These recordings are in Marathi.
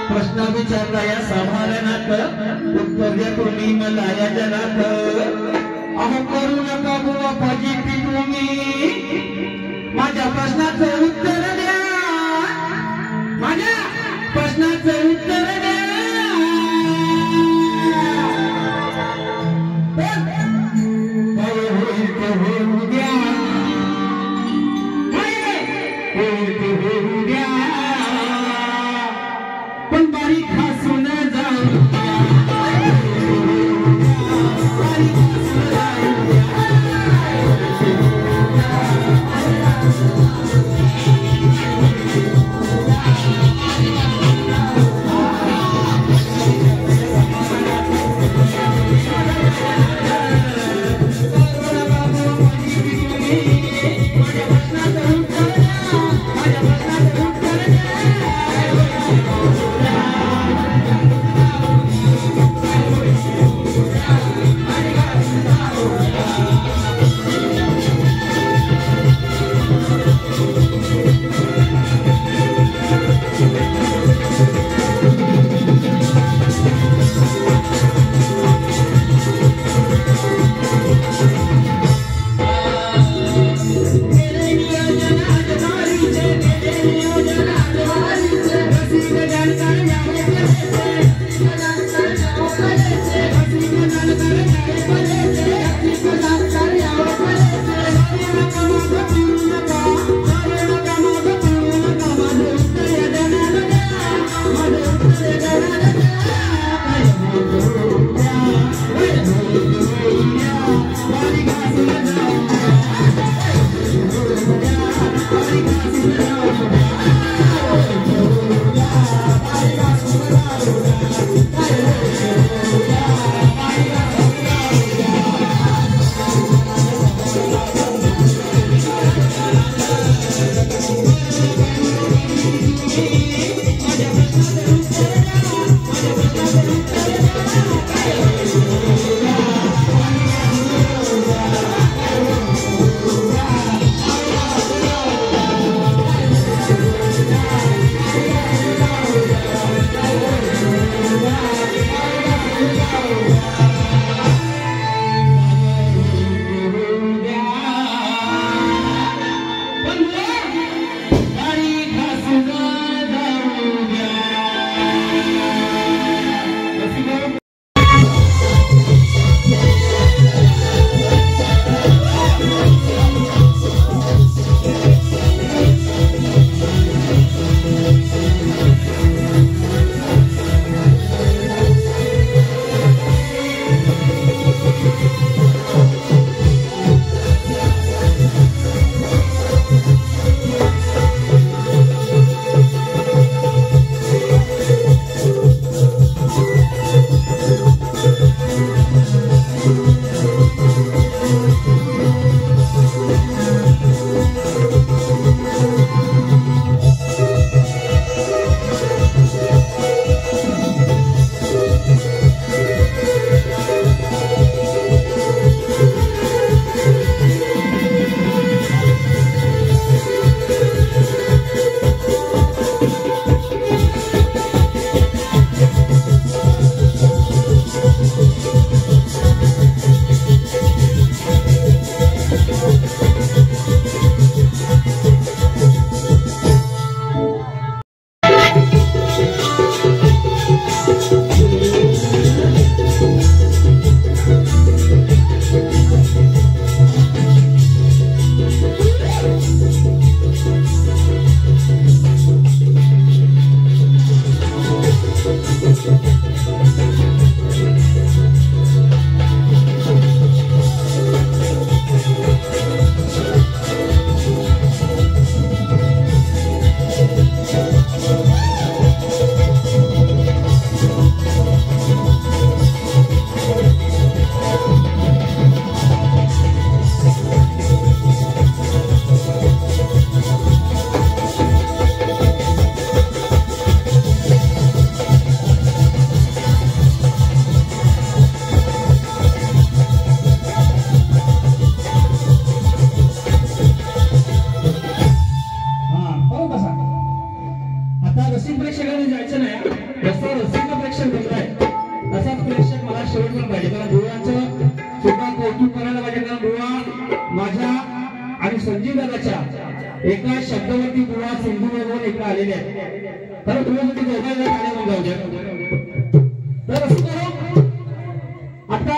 प्रश्न विचारला या समाधानात उत्तर द्या तुम्ही मला या जनात अहो करू नका बुवा फजिती तुम्ही माझ्या प्रश्नाचं उत्तर द्या माझ्या प्रश्नाचं उत्तर द्या काय होईल ते होऊ द्या काय होईल ते होऊ द्या पण बारीक हसून जाऊ शेवटपर्यंत पाहिजे, कारण बुवांचं सुद्धा कौतुक करायला पाहिजे, कारण बुवा माझ्या आणि संजीव दादाच्या एका शब्दावरती बुवा सिंधुदुर्गवरून इकडे आलेले आहेत. तर बुवासाठी दोघांना गाणे मग जाऊ द्या. तर असं करू, आता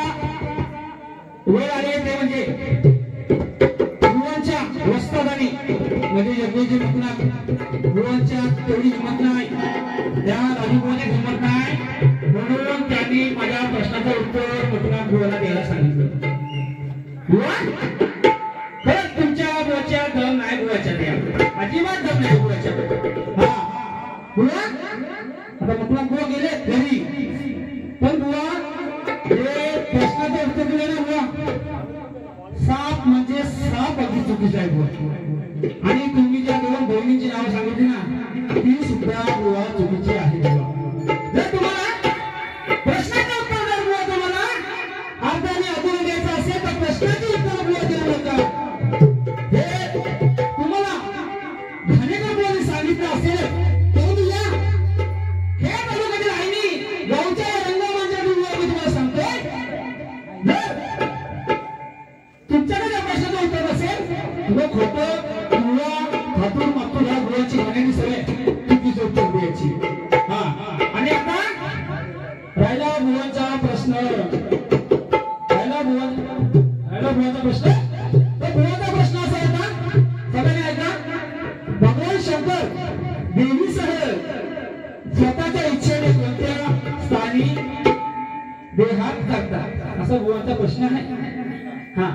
वेळ आली ते म्हणजे बुवांच्या वस्तादानी म्हणजे यज्ञजी मुकनाथ बुवांच्या तेवढी हिंमत नाही, त्या राजूभाऊची हिंमत नाही, म्हणून त्यांनी माझ्या प्रश्नाचं उत्तर मुकनाथ बुवाला द्यायला सांगितलं. बुवा खरंच तुमच्या बुवाच्या दम नाही, बुवाच्या द्या अजिबात दम नाही बुवाच्या. हा बुवा आता मुकनाथ बुवा गेले घरी, पण बुवा जे प्रश्नाचं उत्तर दिले ना बुवा, साप म्हणजे साप अगदी चुकीचं आहे बुवा. आणि तुम्ही ज्या दोन बहिणींची नाव सांगितली ना ती सुद्धा बुवा चुकीची आहे बुवा. जर तुम्हाला प्रश्नाचं उत्तर जर बुवा तुम्हाला अर्ध्याने अधून द्यायचं असेल तर प्रश्नाचे उत्तर बुवा देऊ नका. हे तुम्हाला घाणेकर बुवाने सांगितलं असेल तर तुझ्या हे तालुक्यातील आईनी गावच्या रंगमंचात बुवा मी तुम्हाला सांगतोय, जर तुमच्याकडे प्रश्नाचं उत्तर असेल तुला खोटं किंवा खातून मागतो ह्या गुणाची होण्याची सवय चुकीची उत्तर द्यायची. हा आणि आता राहिला मुलांचा प्रश्न, राहिला मुलांचा प्रश्न. तर मुलांचा प्रश्न असा होता, सगळ्यांनी ऐका, भगवान शंकर देवीसह स्वतःच्या इच्छेने कोणत्या स्थानी देहात करतात असा मुलांचा प्रश्न आहे. हा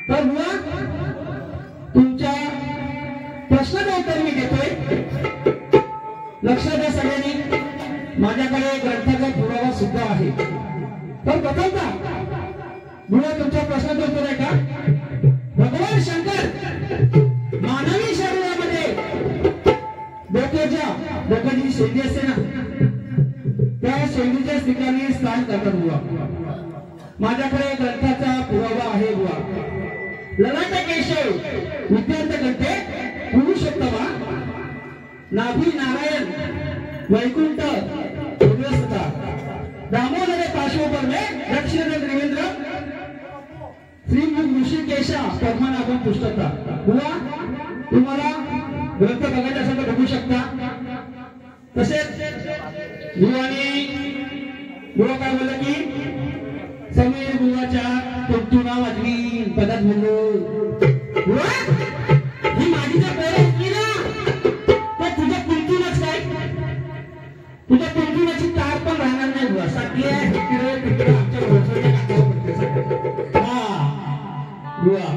तर बुवा तुमच्या प्रश्नाचं उत्तर मी देतोय, लक्षात द्या सगळ्यांनी. माझ्याकडे ग्रंथाचा पुरावा सुद्धा आहे. तर प्रथमतः बुवा तुमच्या प्रश्नाचं उत्तर आहे का, भगवान शंकर मानवी शरीरामध्ये डोक्याची जी शेंडी असते ना त्या शेंडीच्या ठिकाणी स्थान करतात बुवा. माझ्याकडे ग्रंथाचा पुरावा आहे बुवा. ललाट केशव विद्यार्थ कंठे पुरुषोत्तमा नाभी नारायण वैकुंठ उद्वसता दामोदर पार्श्वपर में दक्षिण त्रिवेंद्र श्रीमुख ऋषिकेशा पद्मनाभम पुष्टता. बुवा तुम्हाला ग्रंथ बघायचा असेल तर बघू शकता. तसेच बुवा काय बोललं की समीर बुवाच्या तुमतुना वाजवी पदात म्हणलो बुवा ही माझी जर पोरं होती ना तर तुझ्या तुमतुनच काय, तुझ्या तुमतुनाची तार पण राहणार नाही बुवा. साथी आहे तिकडे तिकडे आमच्या घरच्या काकावर पडते. हा बुवा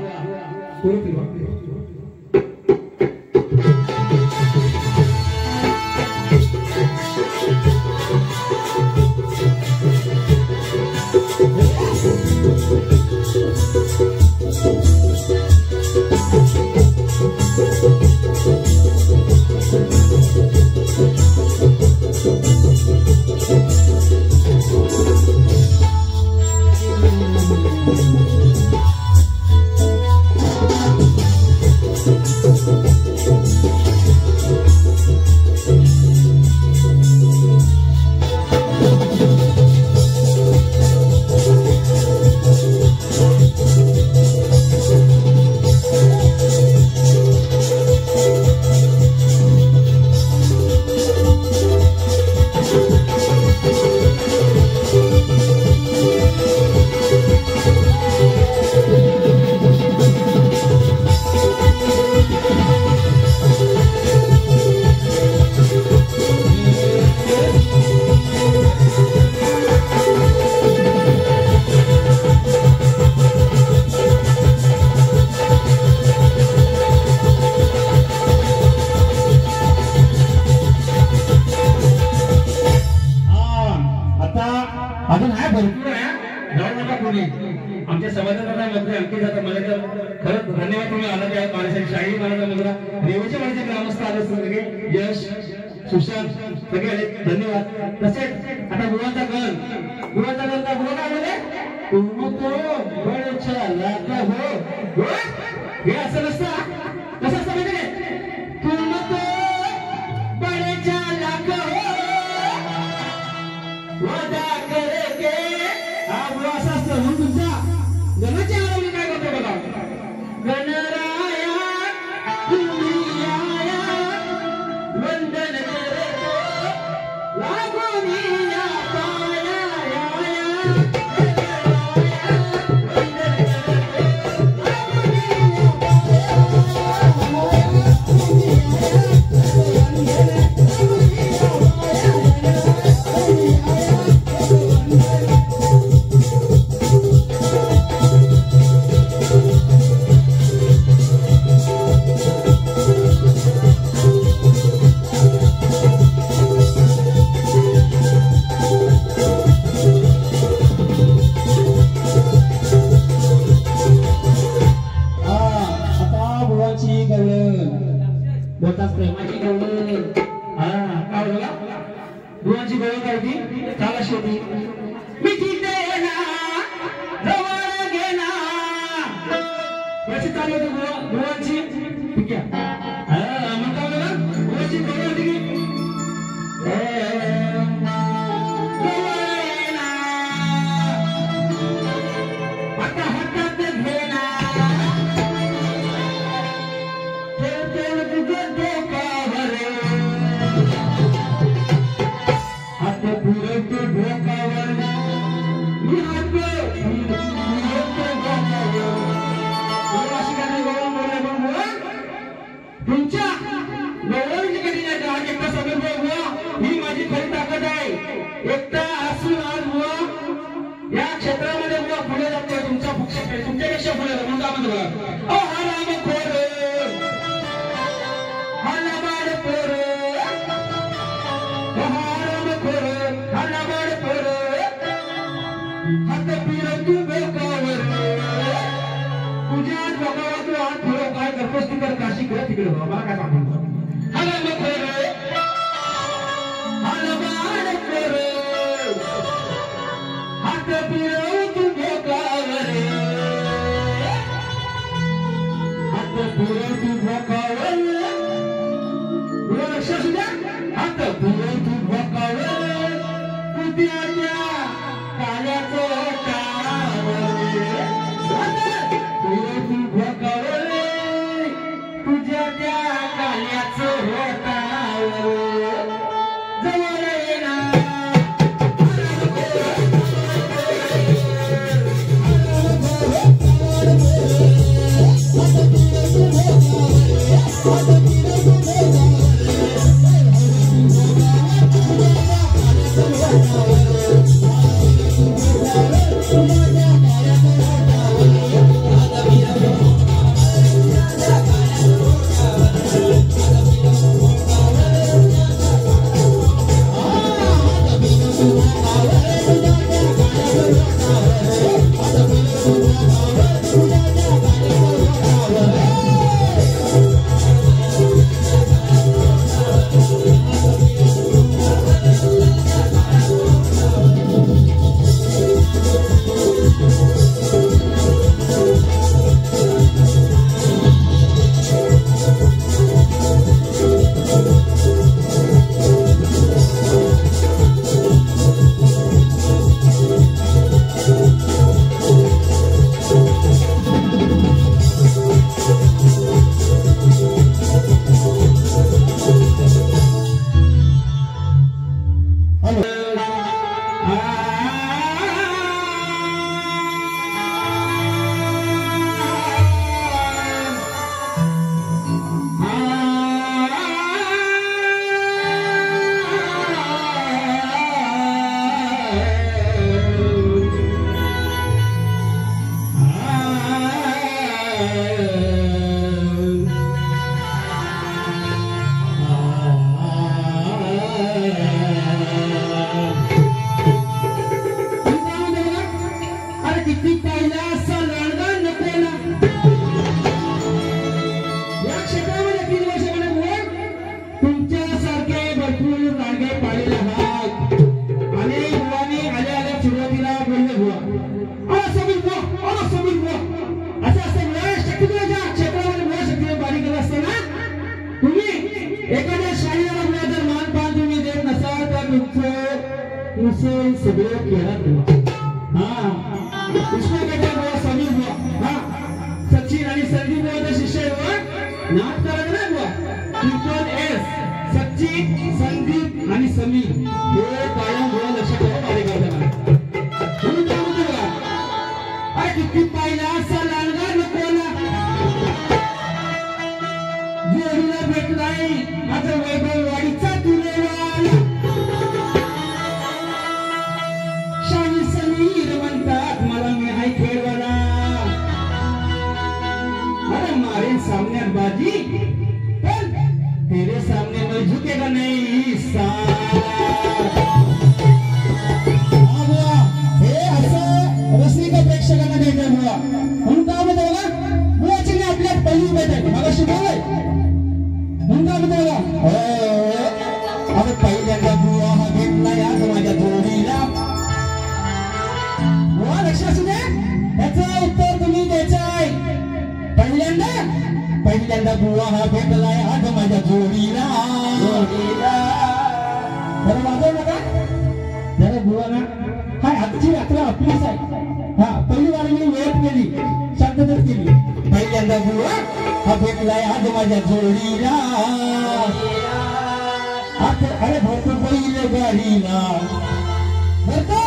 अजून आहे भरपूर आहे, जाऊ नका कोणी. आमच्या समाजाचा मंत्री अंकित जाता मला तर खरंच धन्यवाद तुम्ही आला त्या माझ्यासाठी. शाही मला मुलगा देवाच्या माझे ग्रामस्थ आले सगळे, यश सुशांत सगळे आले, धन्यवाद. तसेच आता गुरुवाचा गण का गुरु काय बोले तुम तो बड़े चालाक हो. हे असं नसतं, कसं असतं माहिती आहे, तुम तो बड़े चालाक हो वादा करके गणाची आरवणी काय करतो बघा. गणराया तुम्ही आया वंदन करतो लागून या पाया बोलतात प्रेमाची गवळण. काय बघा बुवांची गवळण काय होती. त्याला शेवटी मिठी देना जवळ घेना याची चालू होती बुवांची. ठीक आहे. मग काय बघा बुवांची गवळण होती की आता हातात घेना ठेव तुझं डोकावर हात पुरवतो डोकावर. मी हात पुरवतो डोकावर. अशी काही गवळण बोलले पण बुवा तुमच्या गवळणीची कधी नाही का? आज एकटा समोर बुवा ही माझी खरी ताकद आहे. एकटा असून आज बुवा या क्षेत्रामध्ये बुवा पुढे जातोय. तुमच्यापेक्षा पुढे जातो. म्हणून काय म्हणतो बघा. ओ हा राम खोर हा लबाड पोर हा राम खोर हा लबाड पोर हात फिरवतो डोकावर. तुझ्या डोकावर तू हात फिरव. काय करतोस तिकडे काशी कर तिकडे मला काय सांगतो. हा राम खोर हा लबाड पोर हात फिरवतो डोकावर. हात फिरवतो डोकावर. लक्ष असू द्या. हात फिरवतो डोकावर. तुझ्या काल्याचं टावर. फिरवतो डोकावर. तुझ्या त्या काल्याचं होटावर. जवळ येणार सगळे खेळात. हा इसमें कहते हैं सभी प्रेक्षकांना द्यायचा बुवा म्हणून काय म्हणतो बघा बुवाची मी आपल्या पहिली भेट आहे मला शिकवलंय म्हणून काय म्हणतो बघा अरे पहिल्यांदा बुवा हा भेटला या माझ्या जोडीला बुवा लक्ष असू दे त्याचं उत्तर तुम्ही द्यायचं आहे पहिल्यांदा बुवा हा भेटलाय आज माझ्या जोडीला जरा वाजव नका जरा बुवा ना हाय आजची रात्र आपलीच आहे हा पहिली वार मी वेळेत केली शांततेत केली पहिल्यांदा बुवा हा भेटलाय आज माझ्या जोडीला अरे भरतो बैल गाडीला भरतो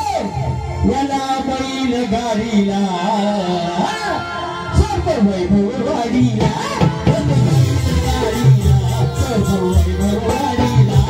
याला बैल गाडीला सरतो वैभव वाडीला सरतो वैभव वाडीला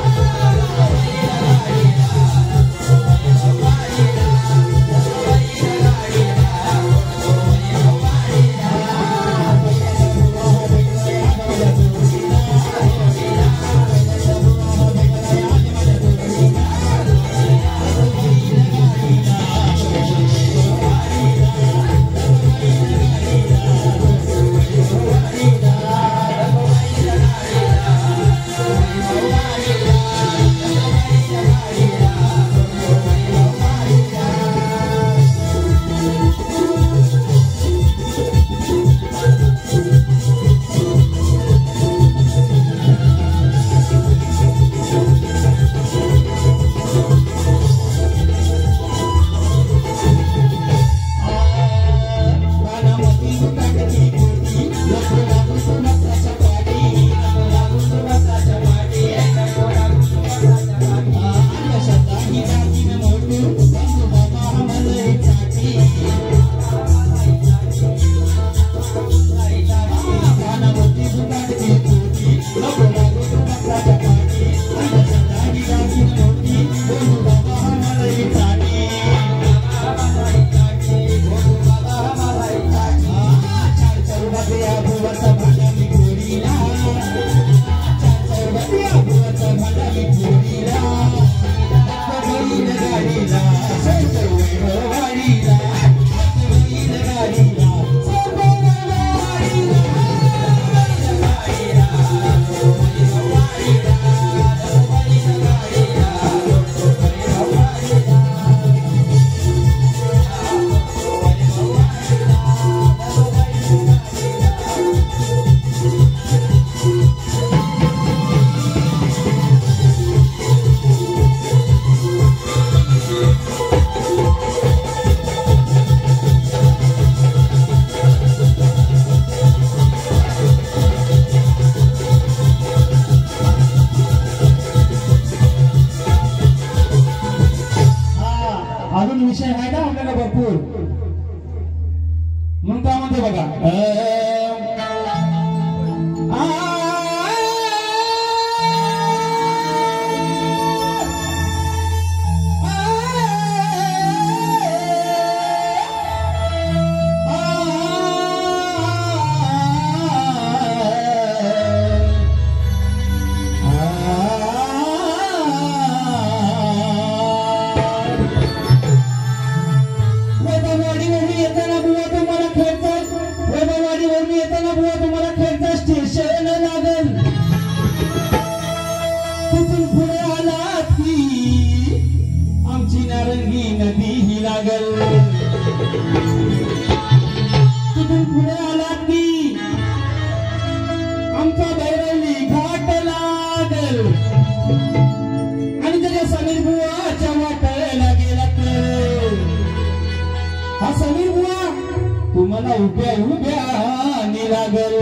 तुम्हाला उभ्या लागल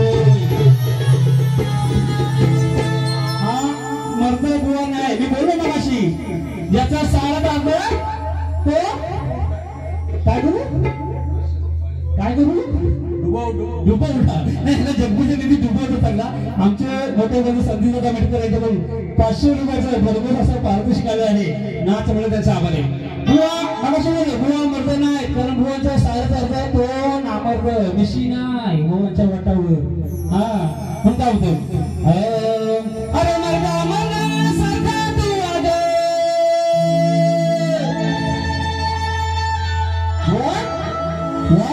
हा मर्द बुवा नाही मी बोललो मगाशी याचा सारा बांधला तो काय करू डुबा उठा जगबूच्या निधी डुबा उठा चांगला आमचे मोठे बंधू संदीप आंबेडकर यांच्याकडून 500 रुपयाचा बरोबर असं पारितोषिक आलं आहे नाच म्हणून त्यांचा आभार आहे बुवा मगाशी बोलले बुवा मर्द नाही कारण बुवांचा साराचा अर्थ आहे तो नामर्द मिशी नाही बुवांच्या वाटावर हा म्हणून काय होतं अरे मर्दा मना सारखा तू आगे बुवा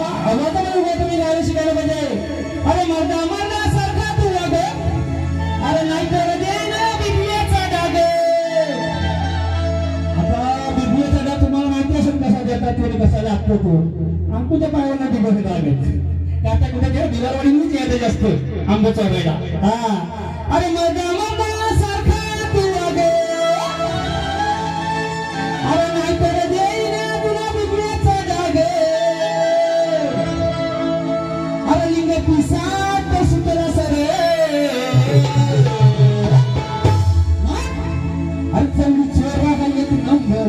कसा लागतो तो आमच्या पायाला दिवस लागत आता कुठे जेव्हा दिवाळवाडीहूनच यायचं जास्त आंबा चोरायला हा अरे मजा सारखा तू अगे अरे नाही तर देईना तुला बिघड्याचा डाग अरे लिंग पिसात सुतरा सरे अरे चंदी चोरा हा एक नंबर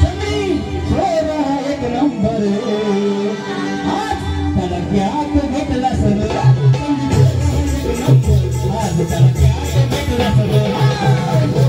चंदी चोरा हा एक नंबर आज त्याला क्यात भेटला सर आज त्याला क्यात भेटला सर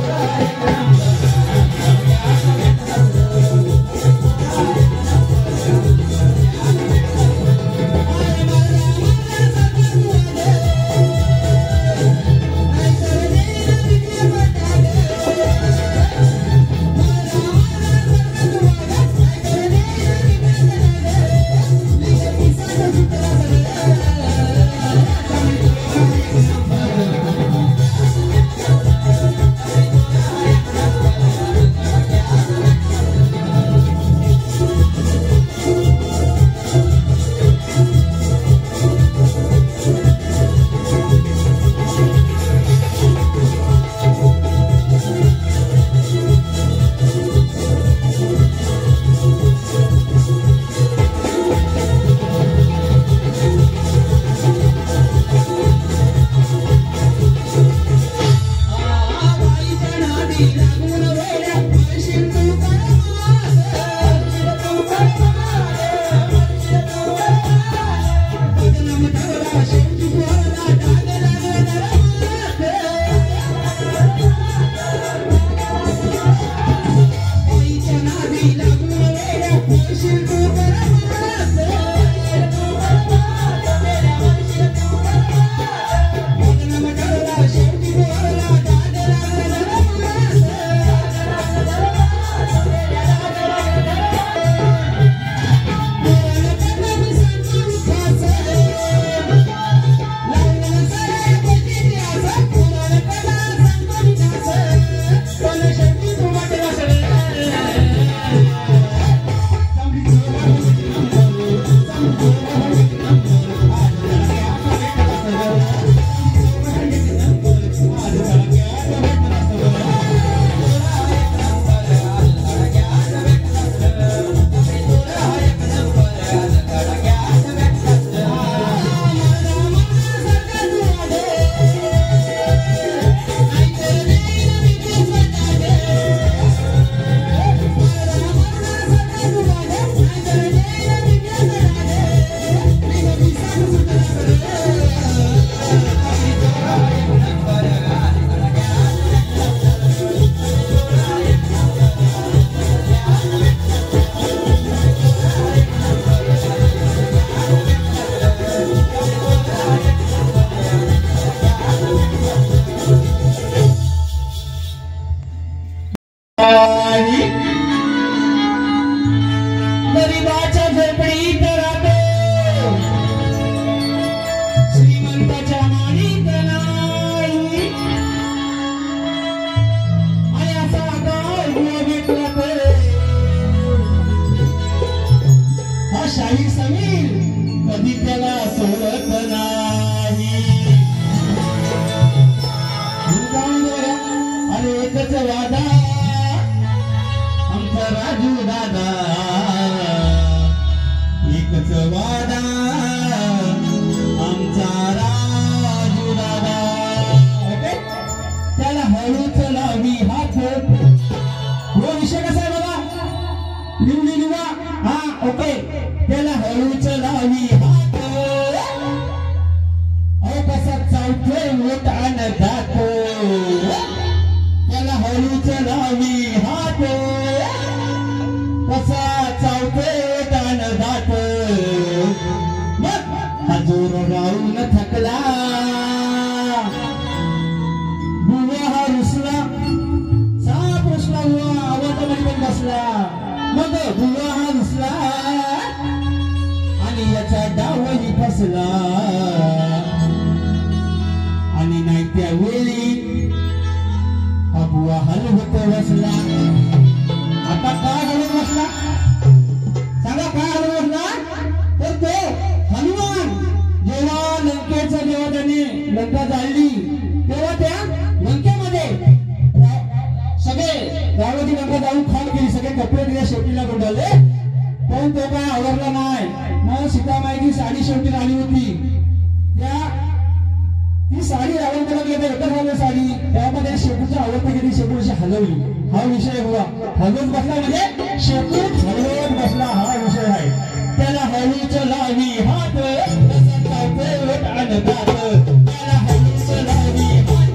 गरीबाच्या झोपडीत राहतो श्रीमंताच्या माळीत नाही आणि असा गाव भेटला तर हा शाहीर समीर कधी त्याला सोडत नाही अरे एकच वादा आमचा राजू दादा एकच वादा आमचा राजू दादा त्याला हळूच लावी हात हो विषय कसा आहे बाबा लिवा हा ओके त्याला हळूच लावी हात कसा चावतोय मोठान जातो त्याला हळूच लावी हात कसा चावतोय मोठान जातो मग हजूर राहून थकला बुवा हा रुसला साप रुसला बुवा आवाजामध्ये पण बसला मग बुवा हा रुसला आणि याचा डावही फसला आणि नाही त्यावेळी हा बुवा हलवत बसला आता काय हलवत बसला पण तो काय आवडला नाही. मग सीतामाईची साडी शेवटी राहिली होती. ती साडी आवडताना गेली एकच झालं साडी. त्यामध्ये शेपूची आवडती गेली, शेपू अशी हलवली. हा विषय हुआ. हलवत बसला म्हणजे शेपू हलवत बसला हा विषय आहे. त्याला हळूच लावी हात त्याला हळूच लावी हात